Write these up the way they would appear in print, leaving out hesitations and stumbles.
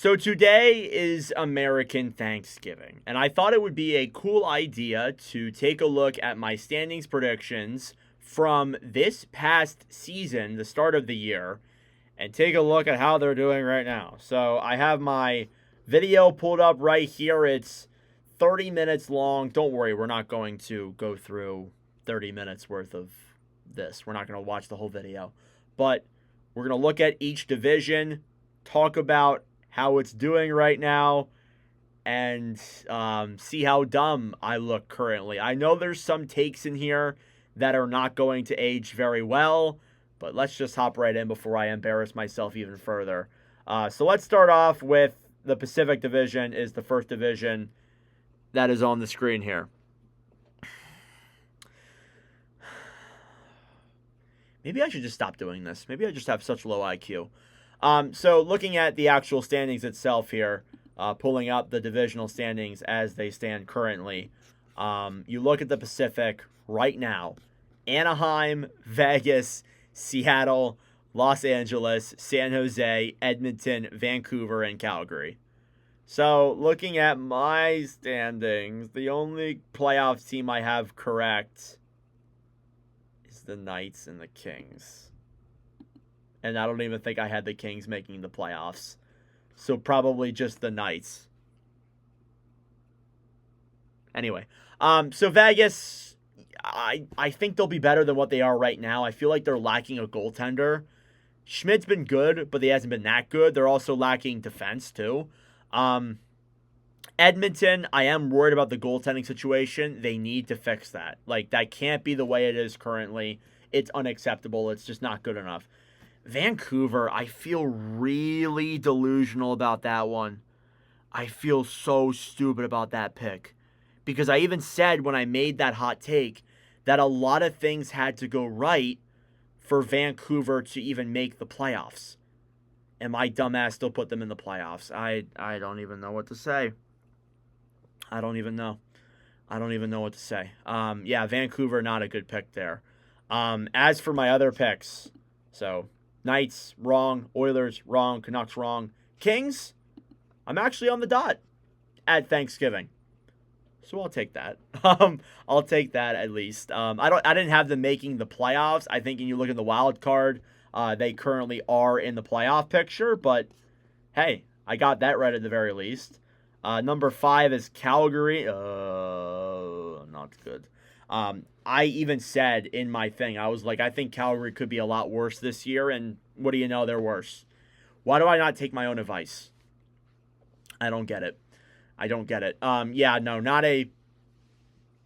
So today is American Thanksgiving, and I thought it would be a cool idea to take a look at my standings predictions from this past season, the start of the year, and take a look at how they're doing right now. So I have my video pulled up right here. It's 30 minutes long. Don't worry, we're not going to go through 30 minutes worth of this. We're not going to watch the whole video, but we're going to look at each division, talk about how it's doing right now, and see how dumb I look currently. I know there's some takes in here that are not going to age very well, but let's just hop right in before I embarrass myself even further. So let's start off with the Pacific Division is the first division that is on the screen here. Maybe I should just stop doing this. Maybe I just have such low IQ. So looking at the actual standings itself here, pulling up the divisional standings as they stand currently, you look at the Pacific right now. Anaheim, Vegas, Seattle, Los Angeles, San Jose, Edmonton, Vancouver, and Calgary. So looking at my standings, the only playoff team I have correct is the Knights and the Kings. And I don't even think I had the Kings making the playoffs. So probably just the Knights. Anyway, so Vegas, I think they'll be better than what they are right now. I feel like they're lacking a goaltender. Schmidt's been good, but he hasn't been that good. They're also lacking defense, too. Edmonton, I am worried about the goaltending situation. They need to fix that. Like, that can't be the way it is currently. It's unacceptable. It's just not good enough. Vancouver, I feel really delusional about that one. I feel so stupid about that pick. Because I even said when I made that hot take that a lot of things had to go right for Vancouver to even make the playoffs. And my dumbass still put them in the playoffs. I don't even know what to say. I don't even know what to say. Yeah, Vancouver, not a good pick there. As for my other picks, so Knights, wrong. Oilers, wrong. Canucks, wrong. Kings, I'm actually on the dot at Thanksgiving. So I'll take that. I'll take that at least. I didn't have them making the playoffs. I think when you look at the wild card, they currently are in the playoff picture, but hey, I got that right at the very least. Number 5 is Calgary. Not good. I even said in my thing, I was like, I think Calgary could be a lot worse this year, and what do you know, they're worse. Why do I not take my own advice? I don't get it. Yeah, no, not a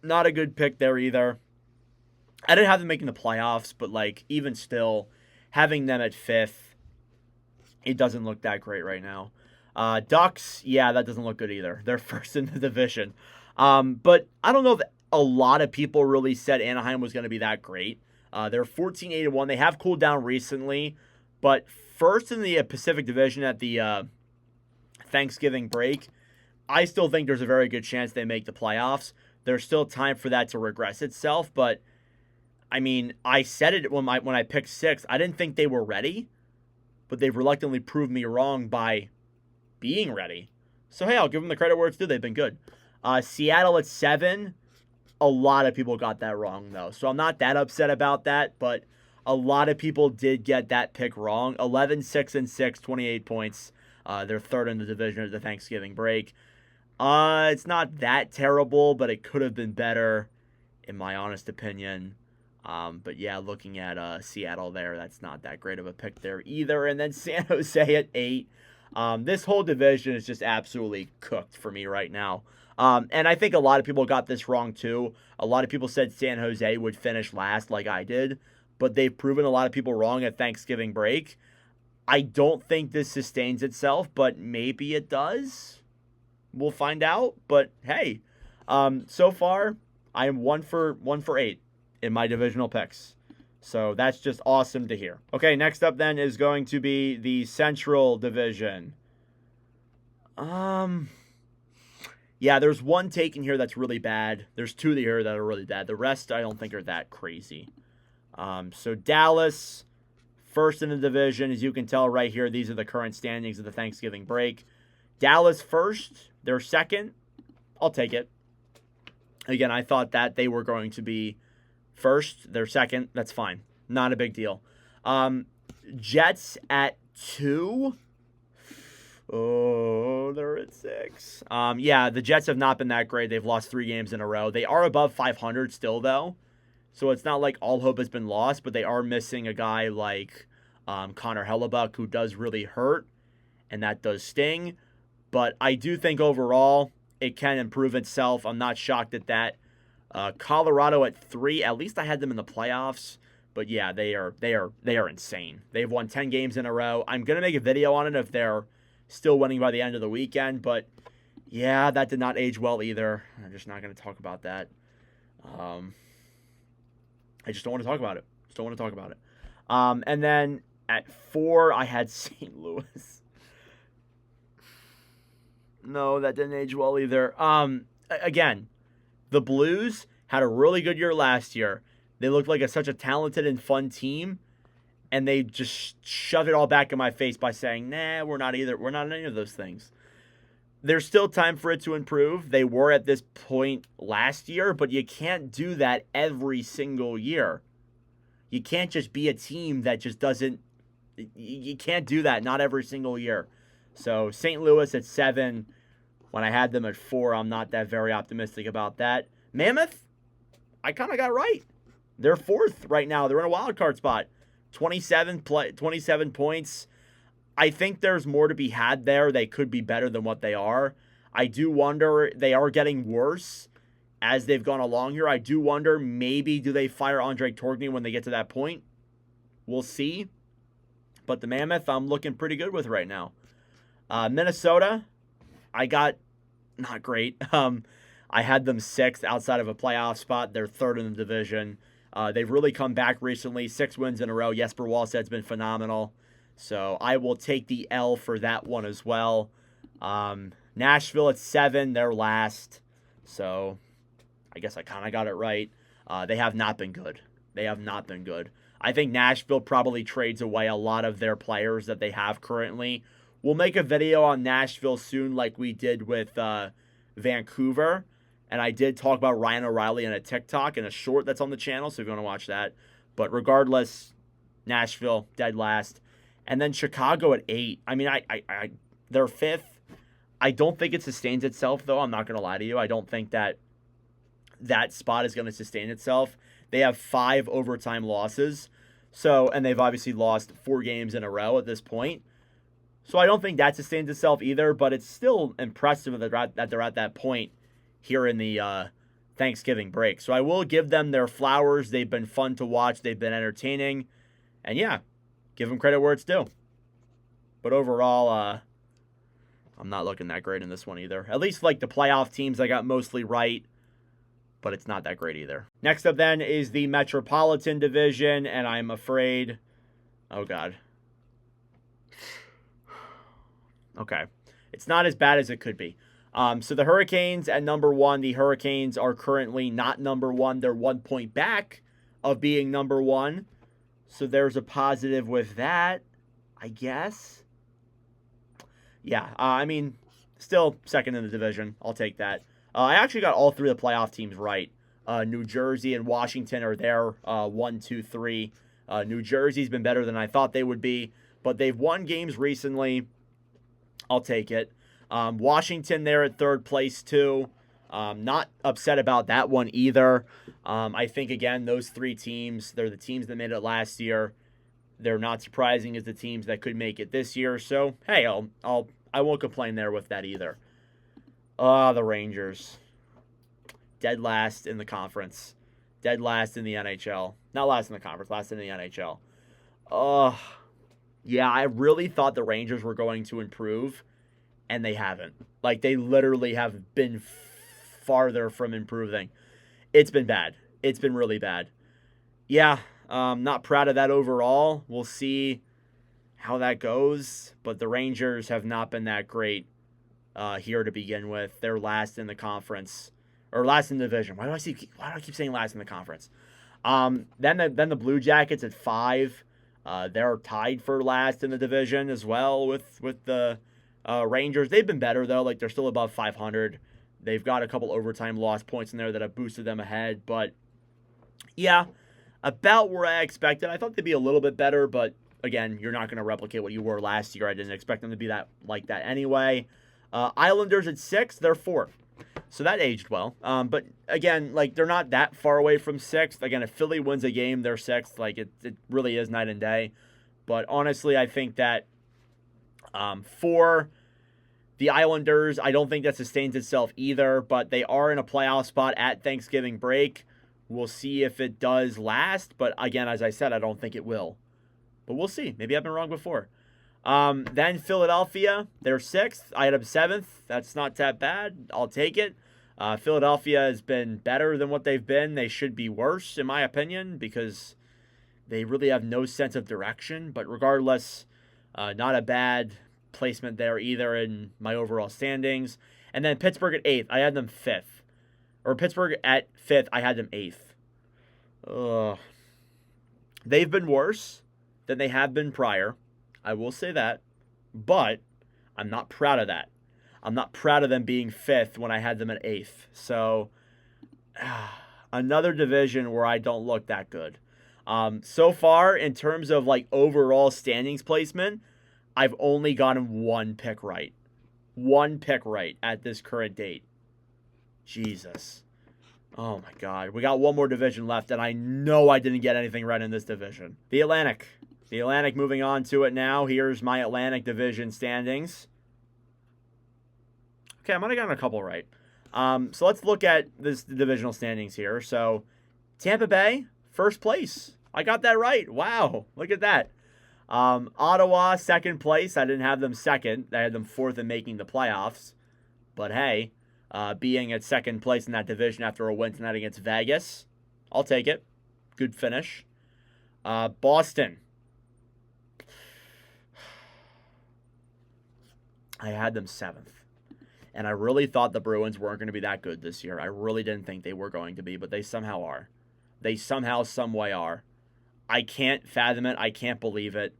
good pick there either. I didn't have them making the playoffs, but like even still, having them at 5th, it doesn't look that great right now. Ducks, yeah, that doesn't look good either. They're first in the division. But I don't know if a lot of people really said Anaheim was going to be that great. They're 14-8-1. They have cooled down recently, but first in the Pacific Division at the Thanksgiving break, I still think there's a very good chance they make the playoffs. There's still time for that to regress itself, but I mean, I said it when I picked 6th. I didn't think they were ready, but they've reluctantly proved me wrong by being ready. So hey, I'll give them the credit where it's due. They've been good. Seattle at 7. A lot of people got that wrong, though. So I'm not that upset about that, but a lot of people did get that pick wrong. 11, 6, and 6, 28 points. They're third in the division at the Thanksgiving break. It's not that terrible, but it could have been better, in my honest opinion. But yeah, looking at Seattle there, that's not that great of a pick there either. And then San Jose at 8. This whole division is just absolutely cooked for me right now. And I think a lot of people got this wrong too. A lot of people said San Jose would finish last like I did, but they've proven a lot of people wrong at Thanksgiving break. I don't think this sustains itself, but maybe it does. We'll find out. But hey, so far I am 1 for 8 in my divisional picks. So that's just awesome to hear. Okay, next up then is going to be the Central Division. Yeah, there's one take in here that's really bad. There's 2 here that are really bad. The rest I don't think are that crazy. So Dallas, first in the division. As you can tell right here, these are the current standings of the Thanksgiving break. Dallas first, they're second. I'll take it. Again, I thought that they were going to be first. They're second. That's fine. Not a big deal. Jets at 2. Oh, they're at 6. Yeah, the Jets have not been that great. They've lost 3 games in a row. They are above 500 still, though. So it's not like all hope has been lost, but they are missing a guy like Connor Hellebuck, who does really hurt, and that does sting. But I do think overall it can improve itself. I'm not shocked at that. Colorado at 3. At least I had them in the playoffs. But yeah, they are insane. They've won 10 games in a row. I'm gonna make a video on it if they're still winning by the end of the weekend. But yeah, that did not age well either. I'm just not gonna talk about that. I just don't want to talk about it. Just don't want to talk about it. And then at 4, I had St. Louis. No, that didn't age well either. Again, the Blues had a really good year last year. They looked like such a talented and fun team, and they just shoved it all back in my face by saying, nah, we're not either. We're not any of those things. There's still time for it to improve. They were at this point last year, but you can't do that every single year. You can't just be a team that just doesn't. You can't do that, not every single year. So St. Louis at 7. When I had them at 4, I'm not that very optimistic about that. Mammoth, I kind of got right. They're 4th right now. They're in a wild card spot. 27 points. I think there's more to be had there. They could be better than what they are. I do wonder, they are getting worse as they've gone along here. I do wonder, maybe do they fire Andre Tourigny when they get to that point? We'll see. But the Mammoth, I'm looking pretty good with right now. Minnesota, I got not great. I had them 6th outside of a playoff spot. They're 3rd in the division. They've really come back recently. 6 wins in a row. Jesper Wallsted's been phenomenal. So I will take the L for that one as well. Nashville at 7. They're last. So I guess I kind of got it right. They have not been good. They have not been good. I think Nashville probably trades away a lot of their players that they have currently. We'll make a video on Nashville soon like we did with Vancouver. And I did talk about Ryan O'Reilly in a TikTok and a short that's on the channel, so if you want to watch that. But regardless, Nashville, dead last. And then Chicago at 8. I mean, they're 5th. I don't think it sustains itself, though. I'm not going to lie to you. I don't think that spot is going to sustain itself. They have 5 overtime losses. And they've obviously lost 4 games in a row at this point. So I don't think that sustains itself either, but it's still impressive that they're at that point here in the Thanksgiving break. So I will give them their flowers. They've been fun to watch. They've been entertaining. And yeah, give them credit where it's due. But overall, I'm not looking that great in this one either. At least like the playoff teams I got mostly right, but it's not that great either. Next up then is the Metropolitan Division, and I'm afraid, oh God. Okay. It's not as bad as it could be. So the Hurricanes at number 1. The Hurricanes are currently not number 1. They're 1 point back of being number 1. So there's a positive with that, I guess. Yeah, I mean, still second in the division. I'll take that. I actually got all 3 of the playoff teams right. New Jersey and Washington are there, 1, 2, 3. New Jersey's been better than I thought they would be, but they've won games recently. I'll take it. Washington there at 3rd place too. Not upset about that one either. I think, again, those 3 teams, they're the teams that made it last year. They're not surprising as the teams that could make it this year. So, hey, I won't complain there with that either. The Rangers. Dead last in the conference. Dead last in the NHL. Not last in the conference, last in the NHL. Yeah, I really thought the Rangers were going to improve, and they haven't. Like, they literally have been farther from improving. It's been bad. It's been really bad. Yeah, not proud of that overall. We'll see how that goes, but the Rangers have not been that great here to begin with. They're last in the conference, or last in the division. Why do I keep saying last in the conference? Then the Blue Jackets at 5. They're tied for last in the division as well with the Rangers, they've been better, though. Like, they're still above 500. They've got a couple overtime loss points in there that have boosted them ahead. But, yeah, about where I expected. I thought they'd be a little bit better, but, again, you're not going to replicate what you were last year. I didn't expect them to be that like that anyway. Islanders at 6, they're 4th. So that aged well. But, again, like, they're not that far away from 6th. Again, if Philly wins a game, they're 6th. Like, it really is night and day. But, honestly, I think that for the Islanders, I don't think that sustains itself either, but they are in a playoff spot at Thanksgiving break. We'll see if it does last, but again, as I said, I don't think it will. But we'll see. Maybe I've been wrong before. Then Philadelphia, they're 6th. I had them 7th. That's not that bad. I'll take it. Philadelphia has been better than what they've been. They should be worse, in my opinion, because they really have no sense of direction. But regardless, not a bad placement there either in my overall standings. And then Pittsburgh at 8th. I had them 5th. Or Pittsburgh at 5th. I had them 8th. They've been worse than they have been prior. I will say that. But I'm not proud of that. I'm not proud of them being 5th when I had them at 8th. So, another division where I don't look that good. So far, in terms of like overall standings placement, I've only gotten one pick right. One pick right at this current date. Jesus. Oh my God. We got one more division left, and I know I didn't get anything right in this division. The Atlantic. The Atlantic, moving on to it now. Here's my Atlantic division standings. Okay, I might have gotten a couple right. So let's look at this divisional standings here. So Tampa Bay, first place. I got that right. Wow, look at that. Ottawa, second place. I didn't have them second. I had them 4th in making the playoffs. But hey, being at second place in that division after a win tonight against Vegas, I'll take it. Good finish. Boston. I had them 7th. And I really thought the Bruins weren't going to be that good this year. I really didn't think they were going to be, but they somehow are. They somehow, some way are. I can't fathom it. I can't believe it.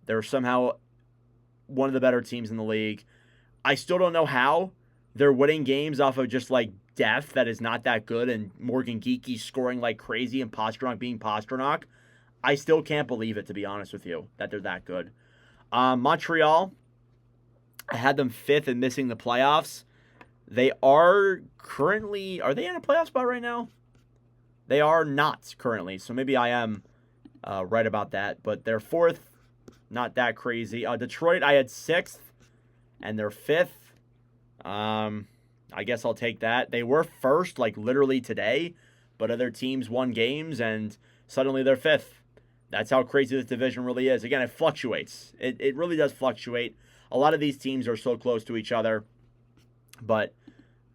They're somehow one of the better teams in the league. I still don't know how they're winning games off of just like depth that is not that good and Morgan Geekie scoring like crazy and Pastrnak being Pastrnak. I still can't believe it, to be honest with you, that they're that good. Montreal, I had them 5th and missing the playoffs. They are currently... Are they in a playoff spot right now? They are not currently, so maybe I am right about that. But they're 4th. Not that crazy. Detroit, I had 6th, and they're 5th. I guess I'll take that. They were 1st, like, literally today, but other teams won games, and suddenly they're 5th. That's how crazy this division really is. Again, it fluctuates. It really does fluctuate. A lot of these teams are so close to each other, but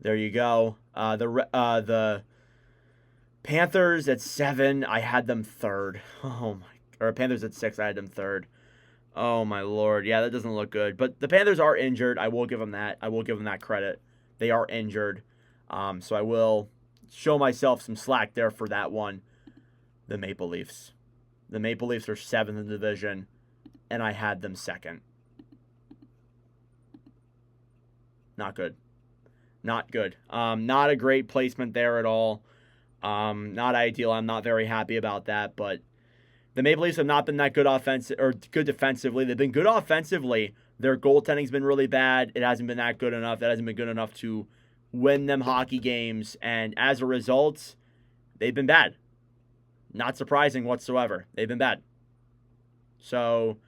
there you go. The Panthers at 7, I had them 3rd. Or Panthers at 6, I had them 3rd. Oh my Lord, yeah, that doesn't look good. But the Panthers are injured. I will give them that. I will give them that credit. They are injured, so I will show myself some slack there for that one. The Maple Leafs. The Maple Leafs are 7th in the division, and I had them 2nd. Not good. Not good. Not a great placement there at all. Not ideal. I'm not very happy about that, but the Maple Leafs have not been that good good defensively. They've been good offensively. Their goaltending's been really bad. It hasn't been that good enough. That hasn't been good enough to win them hockey games, and as a result, they've been bad. Not surprising whatsoever. They've been bad. So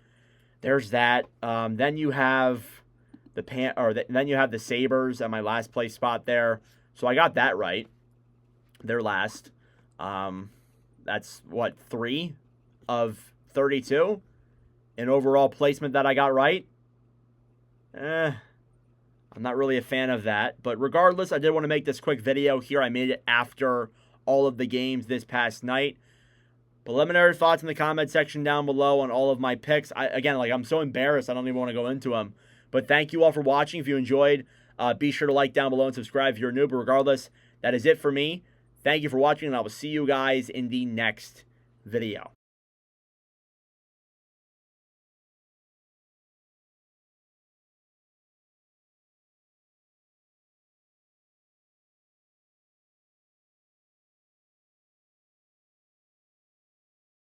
there's that. Then you have then you have the Sabres at my last place spot there. So I got that right. They're last. That's what, 3 of 32 in overall placement that I got right. I'm not really a fan of that. But regardless, I did want to make this quick video here. I made it after all of the games this past night. Preliminary thoughts in the comment section down below on all of my picks. I'm so embarrassed, I don't even want to go into them. But thank you all for watching. If you enjoyed, be sure to like down below and subscribe if you're new. But regardless, that is it for me. Thank you for watching, and I will see you guys in the next video.